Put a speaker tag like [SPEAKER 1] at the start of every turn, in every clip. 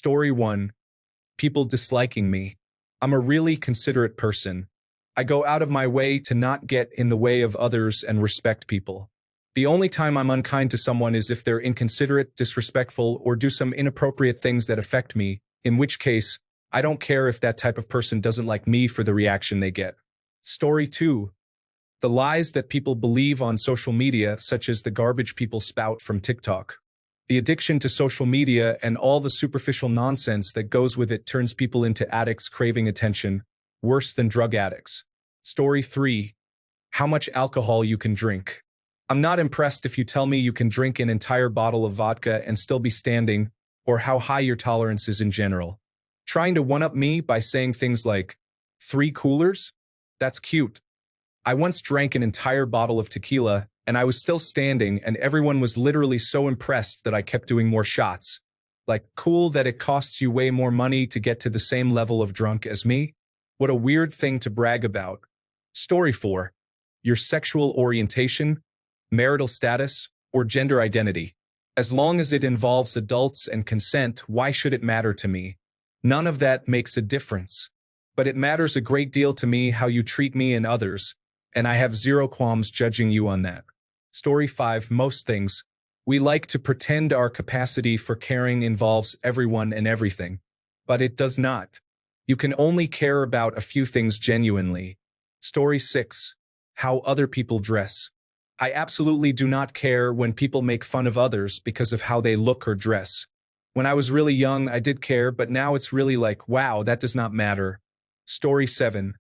[SPEAKER 1] Story 1. People disliking me. I'm a really considerate person. I go out of my way to not get in the way of others and respect people. The only time I'm unkind to someone is if they're inconsiderate, disrespectful, or do some inappropriate things that affect me, in which case, I don't care if that type of person doesn't like me for the reaction they get. Story 2. The lies that people believe on social media, such as the garbage people spout from TikTok. The addiction to social media and all the superficial nonsense that goes with it turns people into addicts craving attention, worse than drug addicts. Story 3. How much alcohol you can drink. I'm not impressed if you tell me you can drink an entire bottle of vodka and still be standing, or how high your tolerance is in general. Trying to one-up me by saying things like, 3 coolers? That's cute. I once drank an entire bottle of tequila, and I was still standing, and everyone was literally so impressed that I kept doing more shots. Like, cool that it costs you way more money to get to the same level of drunk as me? What a weird thing to brag about. Story 4. Your sexual orientation, marital status, or gender identity. As long as it involves adults and consent, why should it matter to me? None of that makes a difference. But it matters a great deal to me how you treat me and others, and I have zero qualms judging you on that. Story 5. Most things. We like to pretend our capacity for caring involves everyone and everything. But it does not. You can only care about a few things genuinely. Story 6. How other people dress. I absolutely do not care when people make fun of others because of how they look or dress. When I was really young, I did care, but now it's really like, wow, that does not matter. Story 7.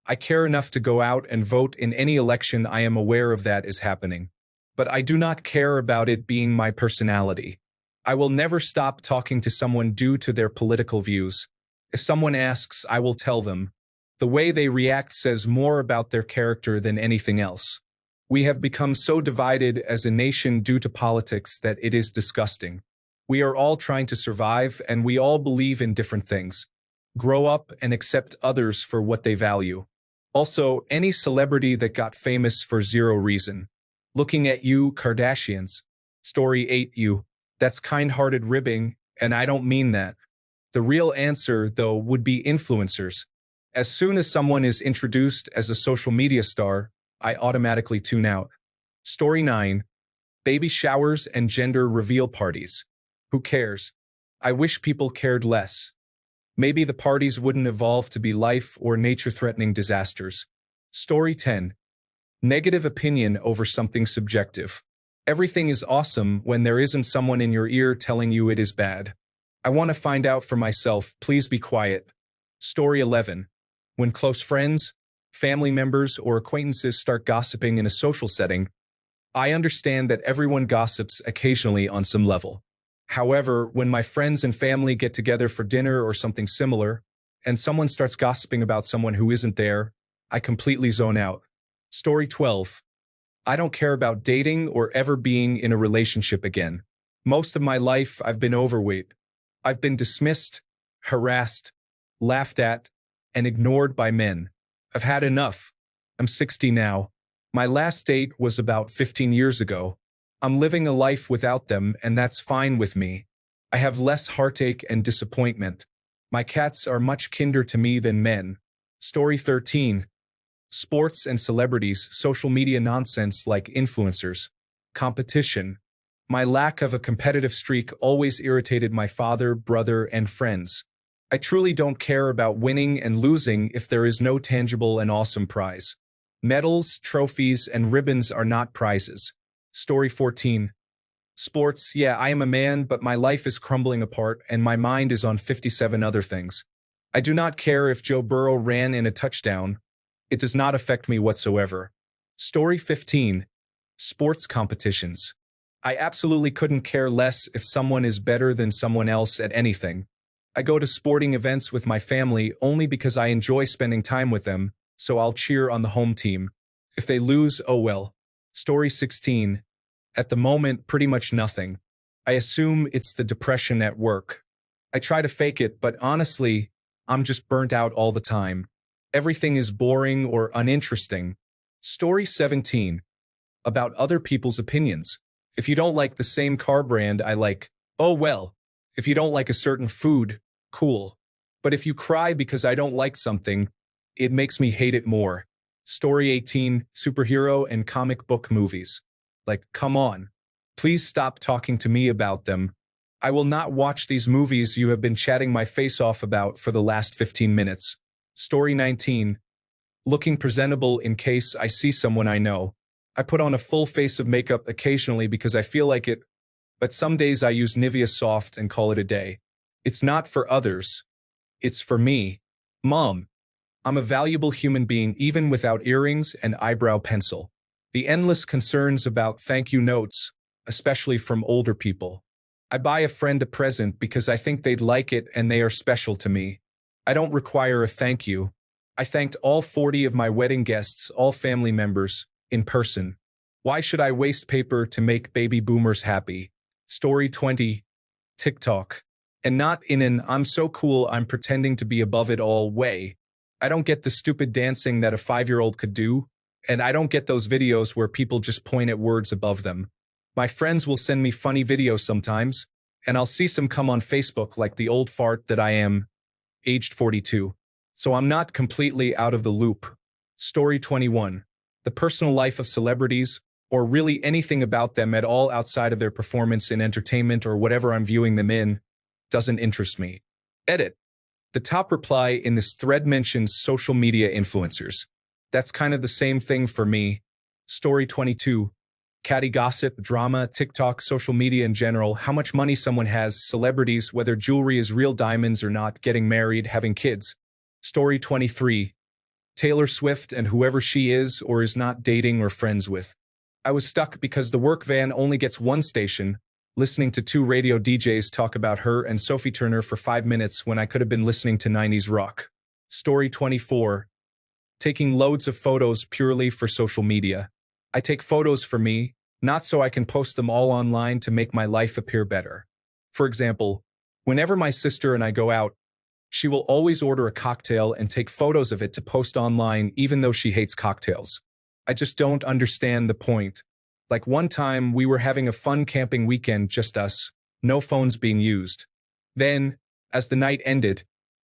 [SPEAKER 1] I care enough to go out and vote in any election I am aware of that is happening. But I do not care about it being my personality. I will never stop talking to someone due to their political views. If someone asks, I will tell them. The way they react says more about their character than anything else. We have become so divided as a nation due to politics that it is disgusting. We are all trying to survive, and we all believe in different things. Grow up and accept others for what they value. Also, any celebrity that got famous for zero reason. Looking at you, Kardashians. Story 8. You. That's kind-hearted ribbing, and I don't mean that. The real answer, though, would be influencers. As soon as someone is introduced as a social media star, I automatically tune out. Story 9. Baby showers and gender reveal parties. Who cares? I wish people cared less. Maybe the parties wouldn't evolve to be life or nature-threatening disasters. Story 10. Negative opinion over something subjective. Everything is awesome when there isn't someone in your ear telling you it is bad. I want to find out for myself, please be quiet. Story 11. When close friends, family members, or acquaintances start gossiping in a social setting, I understand that everyone gossips occasionally on some level. However, when my friends and family get together for dinner or something similar, and someone starts gossiping about someone who isn't there, I completely zone out. Story 12. I don't care about dating or ever being in a relationship again. Most of my life, I've been overweight. I've been dismissed, harassed, laughed at, and ignored by men. I've had enough. I'm 60 now. My last date was about 15 years ago. I'm living a life without them, and that's fine with me. I have less heartache and disappointment. My cats are much kinder to me than men. Story 13. Sports and celebrities, social media nonsense like influencers. Competition. My lack of a competitive streak always irritated my father, brother, and friends. I truly don't care about winning and losing if there is no tangible and awesome prize. Medals, trophies, and ribbons are not prizes. Story 14. Sports, yeah, I am a man, but my life is crumbling apart and my mind is on 57 other things. I do not care if Joe Burrow ran in a touchdown. It does not affect me whatsoever. Story 15. Sports competitions. I absolutely couldn't care less if someone is better than someone else at anything. I go to sporting events with my family only because I enjoy spending time with them, so I'll cheer on the home team. If they lose, oh well. Story 16. At the moment, pretty much nothing. I assume it's the depression at work. I try to fake it, but honestly, I'm just burnt out all the time. Everything is boring or uninteresting. Story 17. About other people's opinions. If you don't like the same car brand I like, oh well. If you don't like a certain food, cool. But if you cry because I don't like something, it makes me hate it more. Story 18, superhero and comic book movies. Like, come on. Please stop talking to me about them. I will not watch these movies you have been chatting my face off about for the last 15 minutes. Story 19, looking presentable in case I see someone I know. I put on a full face of makeup occasionally because I feel like it, but some days I use Nivea Soft and call it a day. It's not for others. It's for me. Mom, I'm a valuable human being even without earrings and eyebrow pencil. The endless concerns about thank you notes, especially from older people. I buy a friend a present because I think they'd like it and they are special to me. I don't require a thank you. I thanked all 40 of my wedding guests, all family members, in person. Why should I waste paper to make baby boomers happy? Story 20, TikTok. And not in an I'm so cool I'm pretending to be above it all way. I don't get the stupid dancing that a 5-year-old could do, and I don't get those videos where people just point at words above them. My friends will send me funny videos sometimes, and I'll see some come on Facebook like the old fart that I am, aged 42. So I'm not completely out of the loop. Story 21. The personal life of celebrities, or really anything about them at all outside of their performance in entertainment or whatever I'm viewing them in, doesn't interest me. Edit. The top reply in this thread mentions social media influencers. That's kind of the same thing for me. Story 22. Catty gossip, drama, TikTok, social media in general, how much money someone has, celebrities, whether jewelry is real diamonds or not, getting married, having kids. Story 23. Taylor Swift and whoever she is or is not dating or friends with. I was stuck because the work van only gets one station, listening to 2 radio DJs talk about her and Sophie Turner for 5 minutes when I could have been listening to 90s rock. Story 24. Taking loads of photos purely for social media. I take photos for me, not so I can post them all online to make my life appear better. For example, whenever my sister and I go out, she will always order a cocktail and take photos of it to post online even though she hates cocktails. I just don't understand the point. Like one time, we were having a fun camping weekend, just us, no phones being used. Then, as the night ended,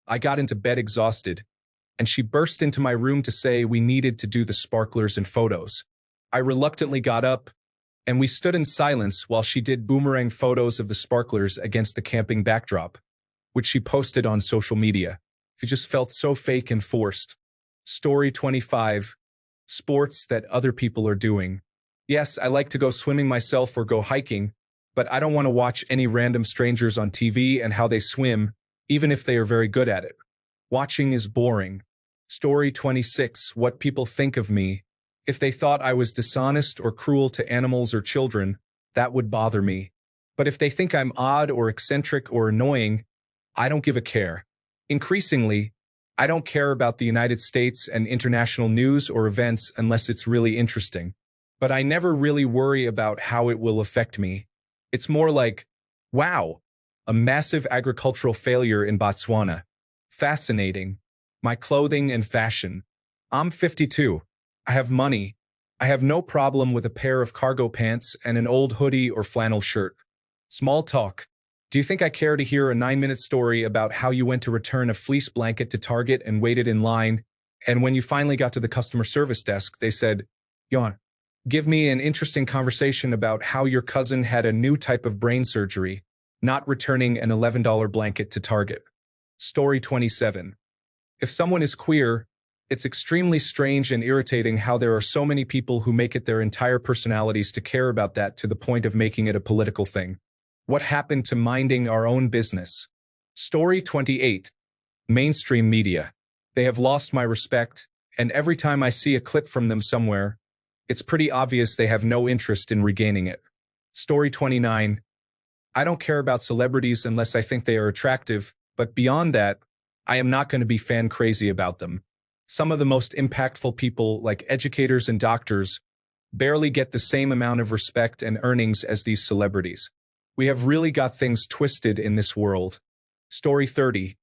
[SPEAKER 1] I got into bed exhausted, and she burst into my room to say we needed to do the sparklers and photos. I reluctantly got up, and we stood in silence while she did boomerang photos of the sparklers against the camping backdrop, which she posted on social media. It just felt so fake and forced. Story 25. Sports that other people are doing. Yes, I like to go swimming myself or go hiking, but I don't want to watch any random strangers on TV and how they swim, even if they are very good at it. Watching is boring. Story 26. What people think of me. If they thought I was dishonest or cruel to animals or children, that would bother me. But if they think I'm odd or eccentric or annoying, I don't give a care. Increasingly, I don't care about the United States and international news or events unless it's really interesting. But I never really worry about how it will affect me. It's more like, wow, a massive agricultural failure in Botswana. Fascinating. My clothing and fashion. I'm 52. I have money. I have no problem with a pair of cargo pants and an old hoodie or flannel shirt. Small talk. Do you think I care to hear a 9-minute story about how you went to return a fleece blanket to Target and waited in line, and when you finally got to the customer service desk, they said, "Yon, give me an interesting conversation about how your cousin had a new type of brain surgery, not returning an $11 blanket to Target." Story 27. If someone is queer, it's extremely strange and irritating how there are so many people who make it their entire personalities to care about that to the point of making it a political thing. What happened to minding our own business? Story 28. Mainstream media. They have lost my respect, and every time I see a clip from them somewhere, it's pretty obvious they have no interest in regaining it. Story 29. I don't care about celebrities unless I think they are attractive, but beyond that, I am not going to be fan crazy about them. Some of the most impactful people, like educators and doctors, barely get the same amount of respect and earnings as these celebrities. We have really got things twisted in this world. Story 30.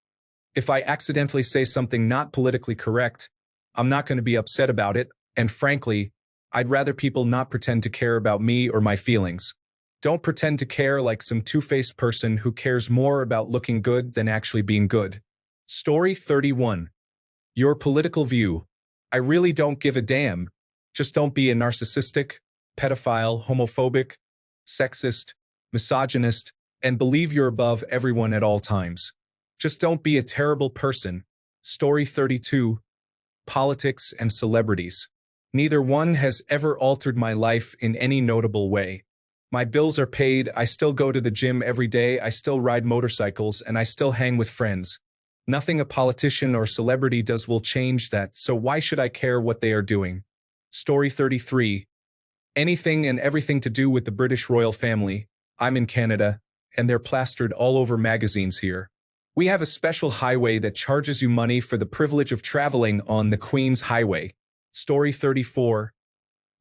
[SPEAKER 1] If I accidentally say something not politically correct, I'm not going to be upset about it, and frankly, I'd rather people not pretend to care about me or my feelings. Don't pretend to care like some two-faced person who cares more about looking good than actually being good. Story 31. Your political view. I really don't give a damn. Just don't be a narcissistic, pedophile, homophobic, sexist, misogynist, and believe you're above everyone at all times. Just don't be a terrible person. Story 32. Politics and celebrities. Neither one has ever altered my life in any notable way. My bills are paid, I still go to the gym every day, I still ride motorcycles, and I still hang with friends. Nothing a politician or celebrity does will change that, so why should I care what they are doing? Story 33. Anything and everything to do with the British royal family. I'm in Canada, and they're plastered all over magazines here. We have a special highway that charges you money for the privilege of traveling on the Queen's Highway. Story 34.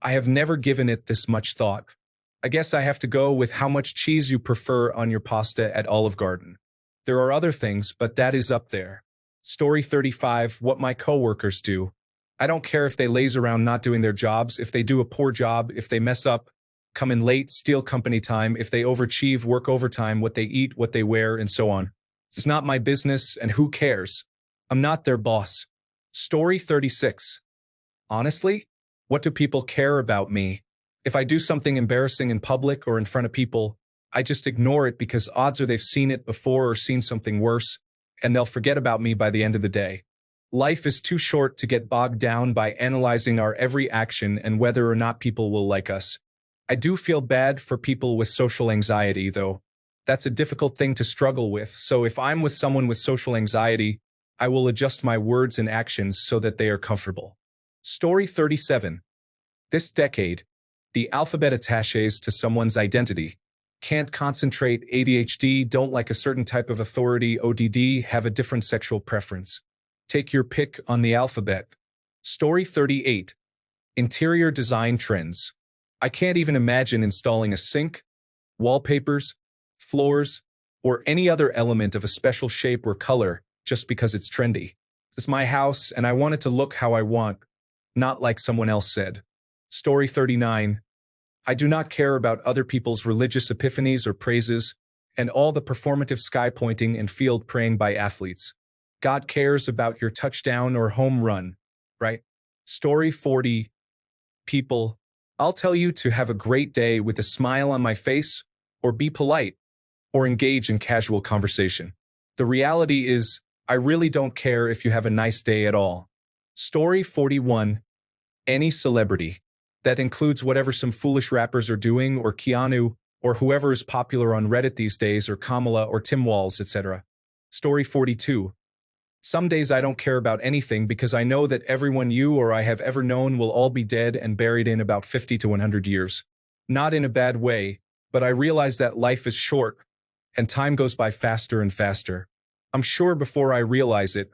[SPEAKER 1] I have never given it this much thought. I guess I have to go with how much cheese you prefer on your pasta at Olive Garden. There are other things, but that is up there. Story 35. What my coworkers do. I don't care if they laze around not doing their jobs, if they do a poor job, if they mess up, come in late, steal company time, if they overachieve, work overtime, what they eat, what they wear, and so on. It's not my business, and who cares? I'm not their boss. Story 36. Honestly, what do people care about me? If I do something embarrassing in public or in front of people, I just ignore it because odds are they've seen it before or seen something worse, and they'll forget about me by the end of the day. Life is too short to get bogged down by analyzing our every action and whether or not people will like us. I do feel bad for people with social anxiety, though. That's a difficult thing to struggle with, so if I'm with someone with social anxiety, I will adjust my words and actions so that they are comfortable. Story 37. This decade, the alphabet attaches to someone's identity. Can't concentrate, ADHD, don't like a certain type of authority, ODD, have a different sexual preference. Take your pick on the alphabet. Story 38. Interior design trends. I can't even imagine installing a sink, wallpapers, floors, or any other element of a special shape or color just because it's trendy. It's my house and I want it to look how I want, not like someone else said. Story 39. I do not care about other people's religious epiphanies or praises, and all the performative sky pointing and field praying by athletes. God cares about your touchdown or home run, right? Story 40. People, I'll tell you to have a great day with a smile on my face, or be polite, or engage in casual conversation. The reality is, I really don't care if you have a nice day at all. Story 41. Any celebrity. That includes whatever some foolish rappers are doing, or Keanu, or whoever is popular on Reddit these days, or Kamala, or Tim Walz, etc. Story 42. Some days I don't care about anything because I know that everyone you or I have ever known will all be dead and buried in about 50 to 100 years. Not in a bad way, but I realize that life is short, and time goes by faster and faster. I'm sure before I realize it,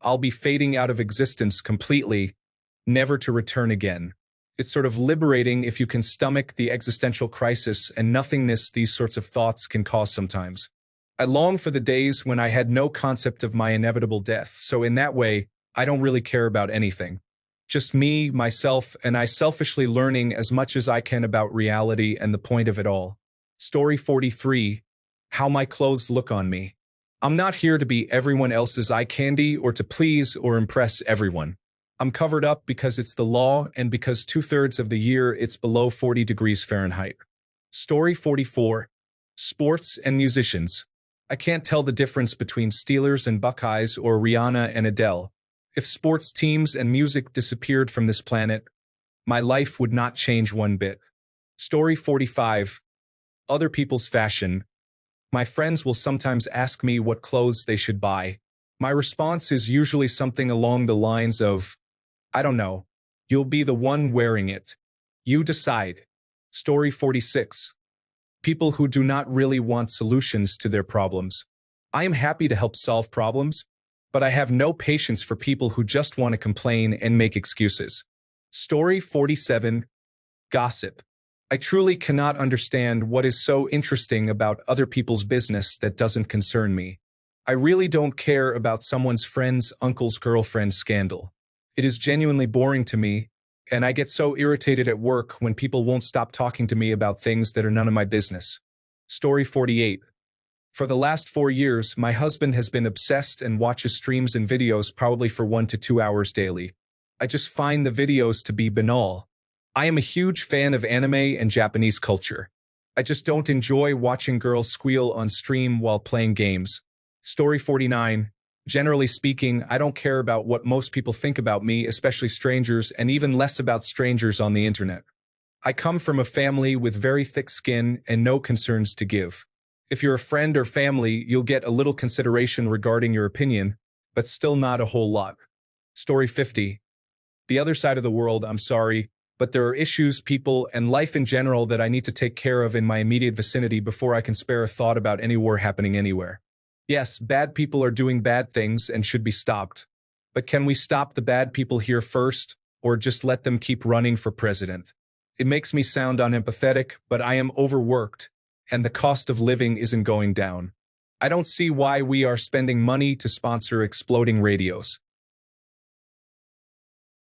[SPEAKER 1] I'll be fading out of existence completely, never to return again. It's sort of liberating if you can stomach the existential crisis and nothingness these sorts of thoughts can cause sometimes. I long for the days when I had no concept of my inevitable death, so in that way, I don't really care about anything. Just me, myself, and I selfishly learning as much as I can about reality and the point of it all. Story 43. How my clothes look on me. I'm not here to be everyone else's eye candy or to please or impress everyone. I'm covered up because it's the law and because 2/3 of the year it's below 40 degrees Fahrenheit. Story 44. Sports and musicians. I can't tell the difference between Steelers and Buckeyes or Rihanna and Adele. If sports teams and music disappeared from this planet, my life would not change one bit. Story 45. Other people's fashion. My friends will sometimes ask me what clothes they should buy. My response is usually something along the lines of, I don't know. You'll be the one wearing it. You decide. Story 46. People who do not really want solutions to their problems. I am happy to help solve problems, but I have no patience for people who just want to complain and make excuses. Story 47. Gossip. I truly cannot understand what is so interesting about other people's business that doesn't concern me. I really don't care about someone's friend's uncle's girlfriend scandal. It is genuinely boring to me, and I get so irritated at work when people won't stop talking to me about things that are none of my business. Story 48. For the last 4 years, my husband has been obsessed and watches streams and videos probably for 1 to 2 hours daily. I just find the videos to be banal. I am a huge fan of anime and Japanese culture. I just don't enjoy watching girls squeal on stream while playing games. Story 49. Generally speaking, I don't care about what most people think about me, especially strangers, and even less about strangers on the internet. I come from a family with very thick skin and no concerns to give. If you're a friend or family, you'll get a little consideration regarding your opinion, but still not a whole lot. Story 50. The other side of the world, I'm sorry, but there are issues, people, and life in general that I need to take care of in my immediate vicinity before I can spare a thought about any war happening anywhere. Yes, bad people are doing bad things and should be stopped. But can we stop the bad people here first, or just let them keep running for president? It makes me sound unempathetic, but I am overworked, and the cost of living isn't going down. I don't see why we are spending money to sponsor exploding radios.